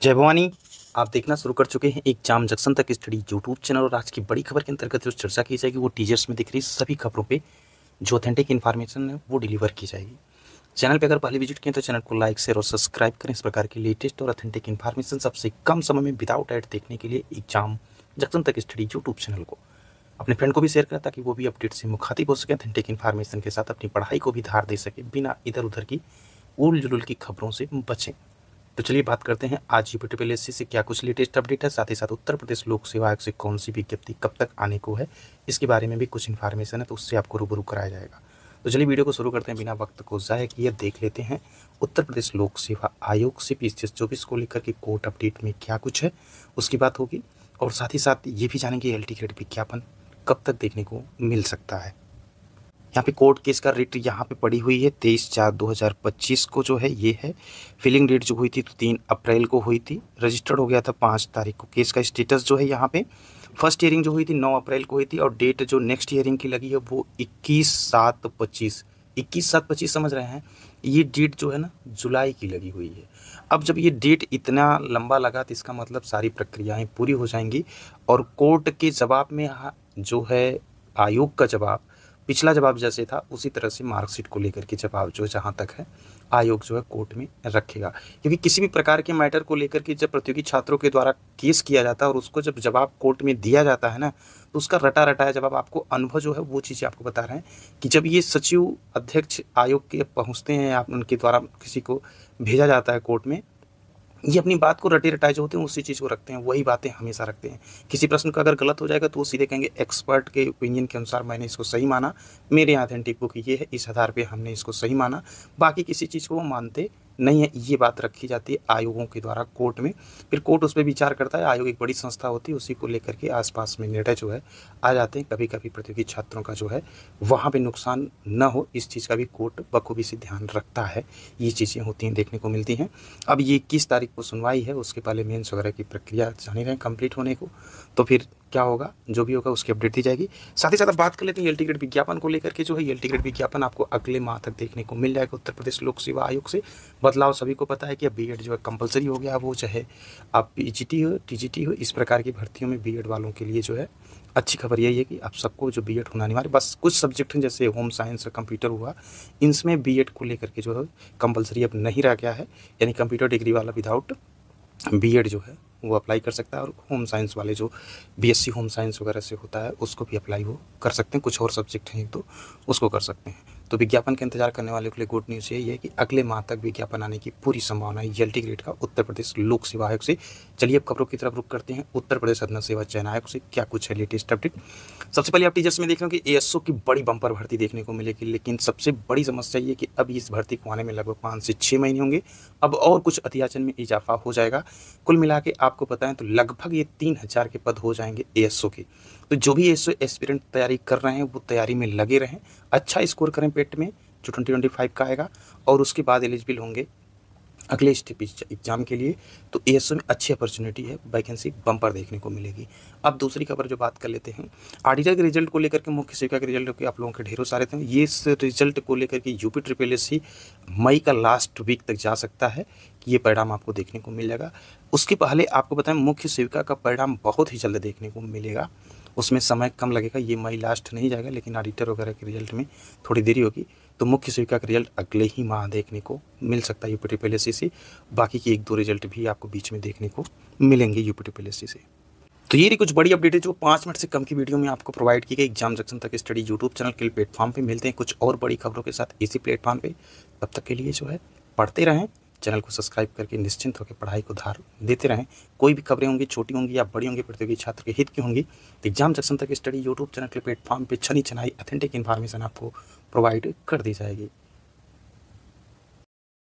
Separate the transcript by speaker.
Speaker 1: जय भवानी। आप देखना शुरू कर चुके हैं एग्जाम जंक्शन तक स्टडी यूट्यूब चैनल और आज की बड़ी खबर के अंतर्गत जो चर्चा की जाएगी वो टीजर्स में दिख रही सभी खबरों पे जो ऑथेंटिक इन्फॉर्मेशन है वो डिलीवर की जाएगी। चैनल पे अगर पहले विजिट किए तो चैनल को लाइक शेयर और सब्सक्राइब करें इस प्रकार की लेटेस्ट और ऑथेंटिक इन्फॉर्मेशन सबसे कम समय में विदाउट एड देखने के लिए एग्जाम जंक्शन तक स्टडी यूट्यूब चैनल को अपने फ्रेंड को भी शेयर करें ताकि वो भी अपडेट से मुखातिब हो सके, ऑथेंटिक इन्फॉर्मेशन के साथ अपनी पढ़ाई को भी धार दे सके, बिना इधर उधर की उल जुलूल की खबरों से बचें। तो चलिए बात करते हैं आज यूपीपीएससी से क्या कुछ लेटेस्ट अपडेट है, साथ ही साथ उत्तर प्रदेश लोक सेवा आयोग से कौन सी विज्ञप्ति कब तक आने को है, इसके बारे में भी कुछ इन्फॉर्मेशन है तो उससे आपको रूबरू कराया जाएगा। तो चलिए वीडियो को शुरू करते हैं, बिना वक्त को ज़ाया किए देख लेते हैं उत्तर प्रदेश लोक सेवा आयोग से CPSC 24 को लेकर के कोर्ट अपडेट में क्या कुछ है उसकी बात होगी, और साथ ही साथ ये भी जानेंगे एल टी ग्रेड विज्ञापन कब तक देखने को मिल सकता है। यहाँ पे कोर्ट केस का रिट यहाँ पे पड़ी हुई है 23/4/2025 को जो है ये है। फिलिंग डेट जो हुई थी तो 3 अप्रैल को हुई थी, रजिस्टर्ड हो गया था 5 तारीख को। केस का स्टेटस जो है यहाँ पे फर्स्ट हियरिंग जो हुई थी 9 अप्रैल को हुई थी और डेट जो नेक्स्ट हियरिंग की लगी है वो 21/7/25 समझ रहे हैं। ये डेट जो है ना जुलाई की लगी हुई है। अब जब ये डेट इतना लंबा लगा तो इसका मतलब सारी प्रक्रियाएं पूरी हो जाएंगी और कोर्ट के जवाब में जो है आयोग का जवाब पिछला जवाब जैसे था उसी तरह से मार्कशीट को लेकर के जवाब जो जहाँ तक है आयोग जो है कोर्ट में रखेगा, क्योंकि किसी भी प्रकार के मैटर को लेकर के जब प्रतियोगी छात्रों के द्वारा केस किया जाता है और उसको जब जवाब कोर्ट में दिया जाता है ना तो उसका रटा रटाया जवाब आपको अनुभव जो है वो चीज़ें आपको बता रहे हैं कि जब ये सचिव अध्यक्ष आयोग के पहुँचते हैं या उनके द्वारा किसी को भेजा जाता है कोर्ट में, ये अपनी बात को रटे रटाए जो होते हैं उसी चीज़ को रखते हैं, वही बातें हमेशा रखते हैं। किसी प्रश्न का अगर गलत हो जाएगा तो वो सीधे कहेंगे एक्सपर्ट के ओपिनियन के अनुसार मैंने इसको सही माना, मेरे यहाँ ऑथेंटिक बुक ये है, इस आधार पे हमने इसको सही माना, बाकी किसी चीज़ को वो मानते नहीं है। ये बात रखी जाती है आयोगों के द्वारा कोर्ट में, फिर कोर्ट उस पर विचार करता है। आयोग एक बड़ी संस्था होती है, उसी को लेकर के आसपास में निर्णय जो है आ जाते हैं। कभी कभी प्रतियोगी छात्रों का जो है वहाँ पे नुकसान न हो इस चीज़ का भी कोर्ट बखूबी से ध्यान रखता है। ये चीज़ें होती हैं, देखने को मिलती हैं। अब ये 21 तारीख को सुनवाई है, उसके पहले मेंस वगैरह की प्रक्रिया जानी रहे कंप्लीट होने को, तो फिर क्या होगा जो भी होगा उसकी अपडेट दी जाएगी। साथ ही साथ बात कर लेते हैं एल टी ग्रेड विज्ञापन को लेकर के। जो है एल टी ग्रेड विज्ञापन आपको अगले माह तक देखने को मिल जाएगा उत्तर प्रदेश लोक सेवा आयोग से। बदलाव सभी को पता है कि अब बीएड जो है कंपलसरी हो गया, वो चाहे आप पीजीटी हो टीजीटी हो, इस प्रकार की भर्तियों में बीएड वालों के लिए जो है अच्छी खबर यही है कि आप सबको जो बीएड होना अनिवार्य, बस कुछ सब्जेक्ट हैं जैसे होम साइंस और कंप्यूटर हुआ, इनमें बीएड को लेकर के जो है कंपलसरी अब नहीं रह गया है, यानी कंप्यूटर डिग्री वाला विदाउट बीएड जो है वो अप्लाई कर सकता है और होम साइंस वाले जो बीएससी होम साइंस वगैरह से होता है उसको भी अप्लाई वो कर सकते हैं। कुछ और सब्जेक्ट हैं तो उसको कर सकते हैं। तो विज्ञापन का इंतजार करने वालों के लिए गुड न्यूज़ यही है कि अगले माह तक विज्ञापन आने की पूरी संभावना है एल टी ग्रेड का उत्तर प्रदेश लोक सेवा आयोग से। चलिए अब खबरों की तरफ रुख करते हैं उत्तर प्रदेश अधीन सेवा चयन आयोग से क्या कुछ है लेटेस्ट अपडेट। सबसे पहले आप टीचर्स में देख रहे हो कि एएसओ की बड़ी बंपर भर्ती देखने को मिलेगी, लेकिन सबसे बड़ी समस्या ये कि अब इस भर्ती को आने में लगभग 5 से 6 महीने होंगे। अब और कुछ अध्याचन में इजाफा हो जाएगा। कुल मिला के आपको बताएं तो लगभग ये 3000 के पद हो जाएंगे एएसओ के। तो जो भी एएसओ एस्पिरेंट तैयारी कर रहे हैं वो तैयारी में लगे रहें, अच्छा स्कोर करें पेट में जो 2025 का आएगा, और उसके बाद एलिजिबल होंगे अगले स्टेप एग्जाम के लिए। तो एएसओ में अच्छी अपॉर्चुनिटी है, वैकेंसी बम्पर देखने को मिलेगी। अब दूसरी खबर जो बात कर लेते हैं ऑडिटर के रिजल्ट को लेकर के, मुख्य सेविका के रिजल्ट के आप लोगों के ढेरों सारे थे। ये इस रिजल्ट को लेकर के यूपीपीएससी मई का लास्ट वीक तक जा सकता है कि ये परिणाम आपको देखने को मिल जाएगा। उसके पहले आपको बताएं मुख्य सेविका का परिणाम बहुत ही जल्द देखने को मिलेगा, उसमें समय कम लगेगा। ये मई लास्ट नहीं जाएगा, लेकिन ऑडिटर वगैरह के रिजल्ट में थोड़ी देरी होगी। तो मुख्य सेविका का रिजल्ट अगले ही माह देखने को मिल सकता है यूपीपीएससी से। बाकी की 1-2 रिजल्ट भी आपको बीच में देखने को मिलेंगे यूपीपीएससी से। तो ये कुछ बड़ी अपडेट है जो 5 मिनट से कम की वीडियो में आपको प्रोवाइड की गई एग्जाम जंक्शन तक स्टडी यूट्यूब चैनल के प्लेटफॉर्म पे। मिलते हैं कुछ और बड़ी खबरों के साथ इसी प्लेटफॉर्म पे। तब तक के लिए जो है पढ़ते रहें, चैनल को सब्सक्राइब करके निश्चिंत होकर पढ़ाई को धार देते रहें। कोई भी खबरें होंगी, छोटी होंगी या बड़ी होंगी, प्रतियोगी छात्र के हित की होंगी, तो एग्जाम जंक्शन तक स्टडी यूट्यूब चैनल के प्लेटफॉर्म पे छनी छनाई ऑथेंटिक इन्फॉर्मेशन आपको प्रोवाइड कर दी जाएगी।